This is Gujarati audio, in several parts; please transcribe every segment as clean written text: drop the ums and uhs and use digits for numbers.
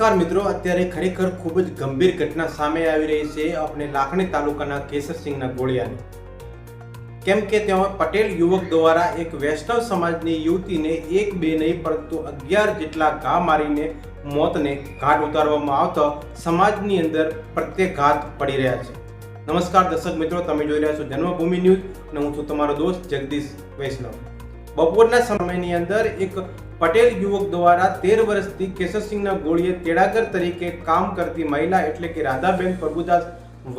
નમસ્કાર મિત્રો, અત્યારે ખરેખર ખૂબ જ ગંભીર ઘટના સામે આવી રહી છે આપણે લાખણી તાલુકાના કેસરસિંહના ગોળિયાની। કેમ કે ત્યાં પટેલ યુવક દ્વારા એક વૈષ્ણવ સમાજની યુવતીને એક બે નહીં પરંતુ 11 જેટલા ઘા મારીને મોતને ઘાટ ઉતારવામાં આવતા સમાજની અંદર પ્રત્યાઘાત પડી રહ્યા છે। નમસ્કાર દર્શક મિત્રો, તમે જોઈ રહ્યા છો જન્મભૂમિ ન્યૂઝ અને હું છું તમારો દોસ્ત જગદીશ વૈષ્ણવ। બપોરના સમયની અંદર એક પટેલ યુવક દ્વારા 13 વર્ષથી કેસરસિંહના ગોળીએ તેડાગર તરીકે કામ કરતી મહિલા એટલે કે રાધાબેન પ્રભુદાસ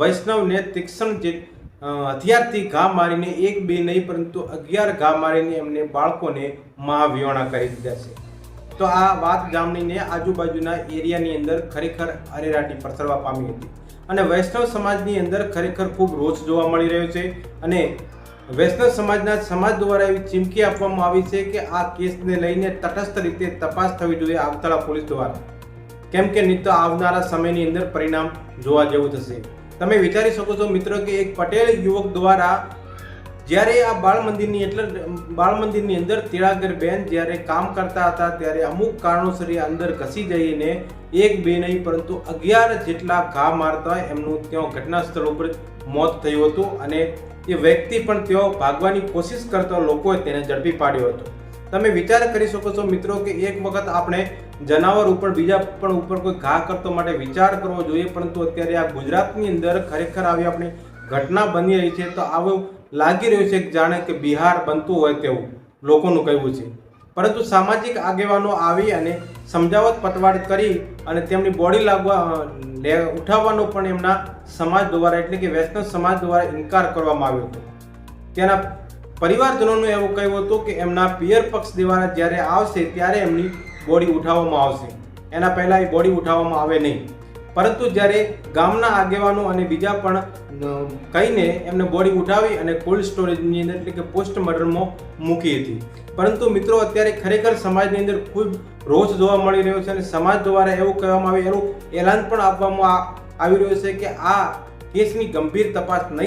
વૈષ્ણવને તીક્ષ્ણ હથિયારથી ઘા મારીને એક બે નહીં પરંતુ 11 ઘા મારીને એમને બાળકોને મહાવિયોણા કરી દીધા છે। તો આ વાત જાણીને આજુબાજુના એરિયાની અંદર ખરેખર અરેરાટી પ્રસરવા પામી હતી અને વૈષ્ણવ સમાજની અંદર ખરેખર ખૂબ રોષ જોવા મળી રહ્યો છે અને વૈષ્ણવ સમાજ દ્વારા એવી ચીમકી આપવામાં આવી છે કે આ કેસને લઈને તટસ્થ રીતે તપાસ થવી જોઈએ આગતળા પોલીસ દ્વારા, કેમ કે નહીં તો આવનારા સમયની અંદર પરિણામ જોવા જેવું થશે। તમે વિચારી શકો છો મિત્રો કે એક પટેલ યુવક દ્વારા જ્યારે આ બાળ મંદિરની અંદર તેડાગર બેન જ્યારે કામ કરતા હતા ત્યારે અમુક કારણોસર અંદર ઘસી જઈને એક બે નહીં પરંતુ 11 જેટલા ઘા મારતા એમનું ત્યાં ઘટના સ્થળ ઉપર મોત થયું હતું અને એ વ્યક્તિ પણ તેઓ ભાગવાની કોશિશ કરતા લોકોએ તેને ઝડપી પાડ્યો હતો। તમે વિચાર કરી શકો છો મિત્રો કે એક વખત આપણે જનાવર ઉપર બીજા પણ ઉપર કોઈ ઘા કરતો માટે વિચાર કરવો જોઈએ, પરંતુ અત્યારે આ ગુજરાતની અંદર ખરેખર આવી આપણી ઘટના બની રહી છે તો આવું લાગી રહ્યું છે કે જાણે કે બિહાર બનતું હોય તેવું લોકોનું કહેવું છે। પરંતુ સામાજિક આગેવાનો આવી અને સમજાવટ પટવાડ કરી અને તેમની બોડી ઉઠાવવાનો પણ એમના સમાજ દ્વારા એટલે કે વૈષ્ણવ સમાજ દ્વારા ઇનકાર કરવામાં આવ્યો હતો। તેના પરિવારજનોનું એવું કહેવું હતું કે એમના પિયર પક્ષ દ્વારા જ્યારે આવશે ત્યારે એમની બોડી ઉઠાવવામાં આવશે, એના પહેલાં એ બોડી ઉઠાવવામાં આવે નહીં। પરંતુ જ્યારે ગામના આગેવાનો અને બીજા પણ કહીને એમને બોડી ઉઠાવી અને કોલ્ડ સ્ટોરેજની અંદર એટલે કે પોસ્ટમોર્ટમમાં મૂકી હતી। પરંતુ મિત્રો અત્યારે ખરેખર સમાજની અંદર ખૂબ રોષ જોવા મળી રહ્યો છે અને સમાજ દ્વારા એવું કહેવામાં આવ્યું, એનું એલાન પણ આપવામાં આવી રહ્યું છે કે આ કેસની ગંભીર તપાસ નહીં